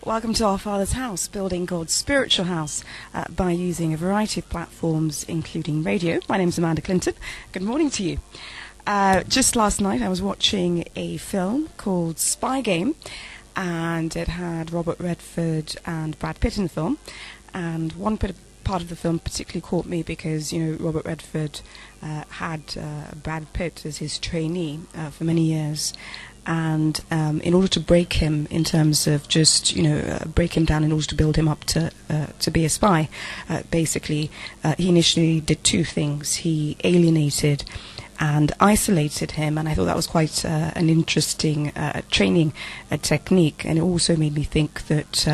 Welcome to Our Father's House, building God's spiritual house by using a variety of platforms, including radio. My name's Amanda Clinton. Good morning to you. Just last night I was watching a film called Spy Game, and it had Robert Redford and Brad Pitt in the film. And one part of the film particularly caught me because, Robert Redford had Brad Pitt as his trainee for many years. And in order to break him in terms of just, break him down in order to build him up to be a spy, basically, he initially did two things. He alienated and isolated him, and I thought that was quite an interesting training technique. And it also made me think that,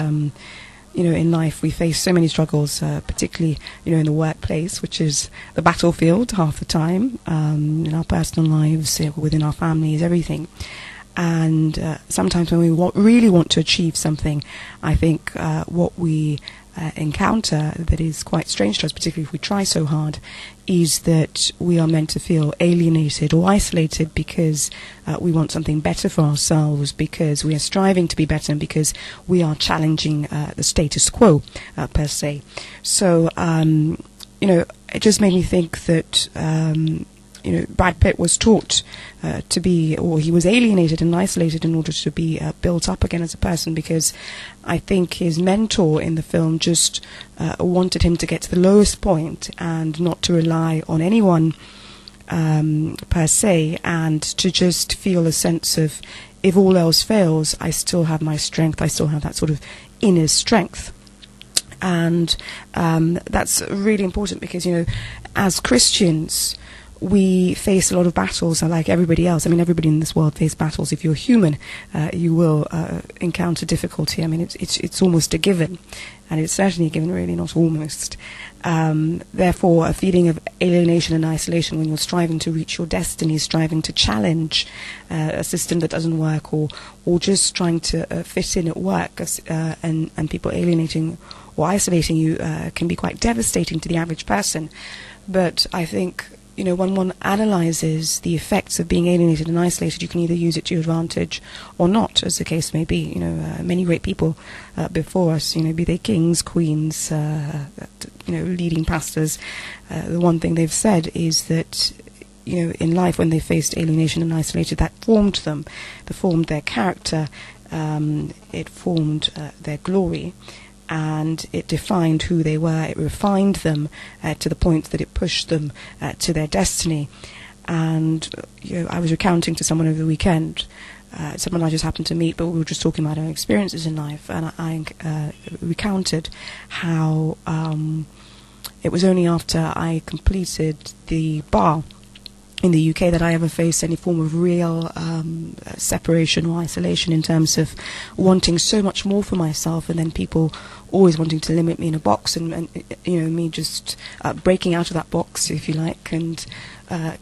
in life we face so many struggles, particularly, in the workplace, which is the battlefield half the time, in our personal lives, within our families, everything. And sometimes when we really want to achieve something, I think what we encounter that is quite strange to us, particularly if we try so hard, is that we are meant to feel alienated or isolated because we want something better for ourselves, because we are striving to be better, and because we are challenging the status quo, per se. So, it just made me think that Brad Pitt was taught to be, or he was alienated and isolated in order to be built up again as a person, because I think his mentor in the film just wanted him to get to the lowest point and not to rely on anyone per se, and to just feel a sense of, if all else fails, I still have my strength, I still have that sort of inner strength. And that's really important because, as Christians, we face a lot of battles, like everybody else. I mean, everybody in this world faces battles. If you're human, you will encounter difficulty. I mean, it's almost a given, and it's certainly a given, really, not almost. Therefore, a feeling of alienation and isolation when you're striving to reach your destiny, striving to challenge a system that doesn't work, or just trying to fit in at work, and people alienating or isolating you can be quite devastating to the average person. But I think, when one analyzes the effects of being alienated and isolated, you can either use it to your advantage or not, as the case may be. Many great people before us, be they kings, queens, leading pastors, the one thing they've said is that, in life, when they faced alienation and isolated, that formed them. It formed their character, it formed their glory, and it defined who they were. It refined them to the point that it pushed them to their destiny. And I was recounting to someone over the weekend, someone I just happened to meet, but we were just talking about our experiences in life, and I recounted how it was only after I completed the bar in the UK that I ever faced any form of real separation or isolation, in terms of wanting so much more for myself, and then people always wanting to limit me in a box, and me just breaking out of that box, if you like, and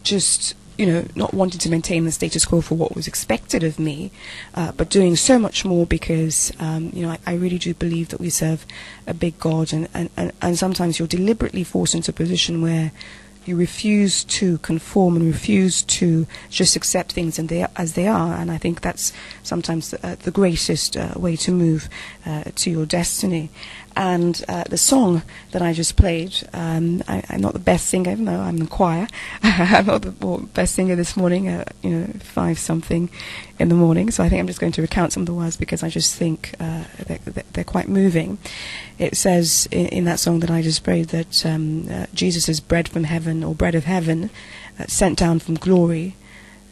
just not wanting to maintain the status quo for what was expected of me, but doing so much more because I really do believe that we serve a big God, and sometimes you're deliberately forced into a position where you refuse to conform and refuse to just accept things as they are. And I think that's sometimes the greatest way to move to your destiny. And the song that I just played, I'm not the best singer, even though I'm in the choir. I'm not the best singer this morning, 5-something in the morning. So I think I'm just going to recount some of the words because I just think they're quite moving. It says in that song that I just played that Jesus is bread from heaven, or bread of heaven, sent down from glory.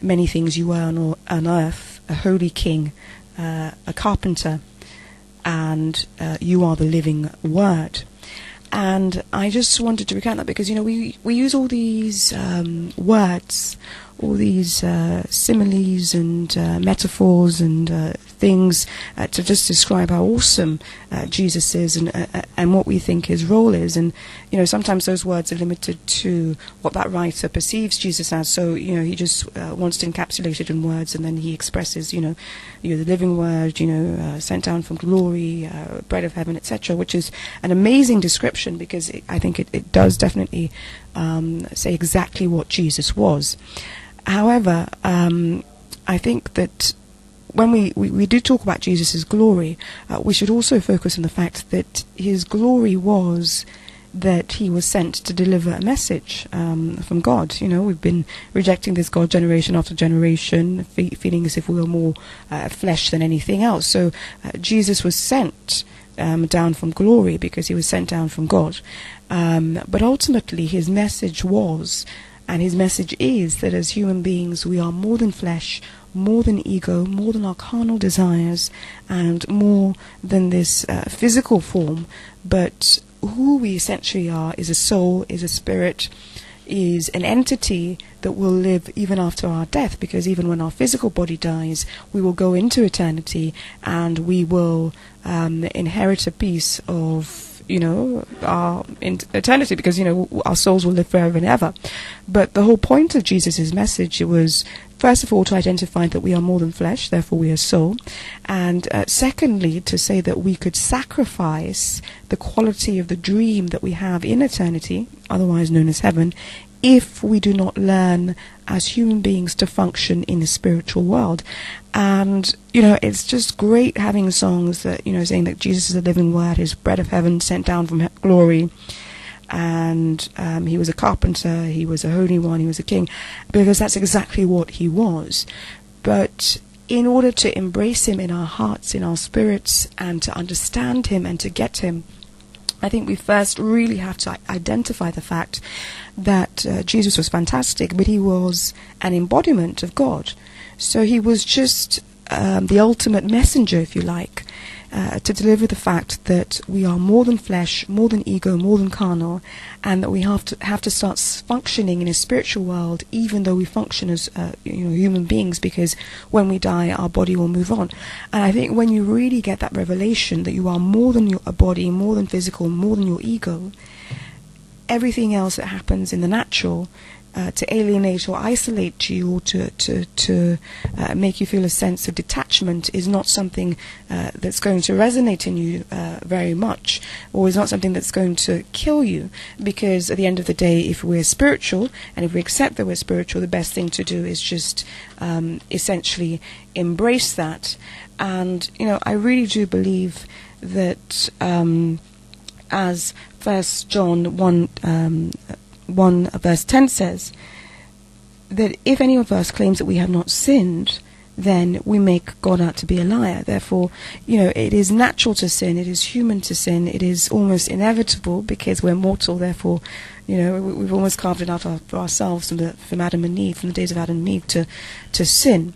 Many things you were on earth, a holy king, a carpenter, and you are the living word. And I just wanted to recount that because, we use all these words, all these similes and metaphors and things to just describe how awesome Jesus is and what we think his role is. And, sometimes those words are limited to what that writer perceives Jesus as. So, he just wants to encapsulate it in words, and then he expresses, you're the living word, sent down from glory, bread of heaven, etc., which is an amazing description because I think it does definitely say exactly what Jesus was. However, I think that when we do talk about Jesus' glory, we should also focus on the fact that his glory was that he was sent to deliver a message from God. We've been rejecting this God generation after generation, feeling as if we were more flesh than anything else. So Jesus was sent down from glory because he was sent down from God. But ultimately his message was, and his message is, that as human beings we are more than flesh, more than ego, more than our carnal desires, and more than this physical form. But who we essentially are is a soul, is a spirit, is an entity that will live even after our death, because even when our physical body dies, we will go into eternity and we will inherit a piece of our eternity, because our souls will live forever and ever. But the whole point of Jesus' message was, first of all, to identify that we are more than flesh, therefore we are soul, and secondly, to say that we could sacrifice the quality of the dream that we have in eternity, otherwise known as heaven, if we do not learn as human beings to function in the spiritual world. And it's just great having songs that saying that Jesus is the living word, his bread of heaven sent down from glory, and he was a carpenter, he was a holy one, he was a king, because that's exactly what he was. But in order to embrace him in our hearts, in our spirits, and to understand him and to get him, I think we first really have to identify the fact that Jesus was fantastic, but he was an embodiment of God. So he was just the ultimate messenger, if you like, to deliver the fact that we are more than flesh, more than ego, more than carnal, and that we have to start functioning in a spiritual world, even though we function as human beings, because when we die, our body will move on. And I think when you really get that revelation that you are more than a body, more than physical, more than your ego, everything else that happens in the natural to alienate or isolate you, or to make you feel a sense of detachment, is not something that's going to resonate in you very much, or is not something that's going to kill you. Because at the end of the day, if we're spiritual, and if we accept that we're spiritual, the best thing to do is just essentially embrace that. And I really do believe that as 1 John 1 verse 10 says, that if any of us claims that we have not sinned, then we make God out to be a liar. Therefore, it is natural to sin, it is human to sin, it is almost inevitable because we're mortal. Therefore, we've almost carved it out for ourselves from Adam and Eve, from the days of Adam and Eve, to sin.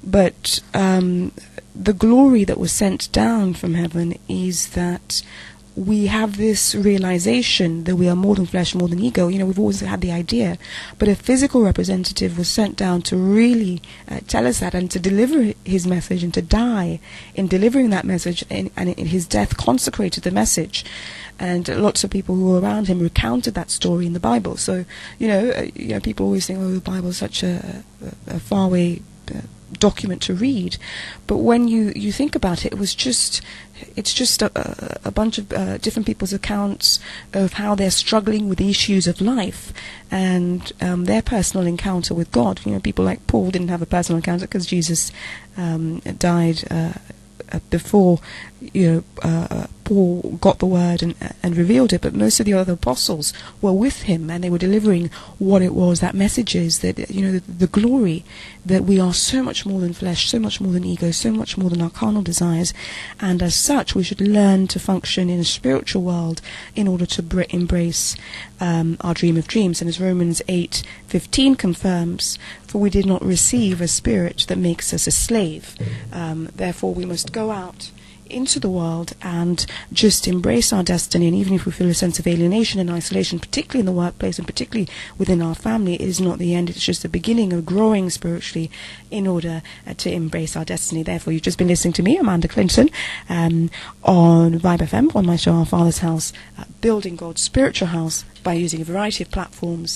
But the glory that was sent down from heaven is that we have this realization that we are more than flesh, more than ego. We've always had the idea, but a physical representative was sent down to really tell us that, and to deliver his message, and to die in delivering that message, and his death consecrated the message. And lots of people who were around him recounted that story in the Bible. So, people always think, the Bible is such a faraway document to read, but when you think about it, it's just a bunch of different people's accounts of how they're struggling with the issues of life, and their personal encounter with God. People like Paul didn't have a personal encounter because Jesus died before Paul got the word and revealed it, but most of the other apostles were with him, and they were delivering what it was, that message is that the glory, that we are so much more than flesh, so much more than ego, so much more than our carnal desires, and as such we should learn to function in a spiritual world in order to embrace our dream of dreams. And as Romans 8:15 confirms, for we did not receive a spirit that makes us a slave. Therefore we must go out into the world and just embrace our destiny. And even if we feel a sense of alienation and isolation, particularly in the workplace and particularly within our family, it is not the end. It's just the beginning of growing spiritually in order to embrace our destiny. Therefore, you've just been listening to me, Amanda Clinton, on Vibe FM, on my show Our Father's House, building God's spiritual house by using a variety of platforms.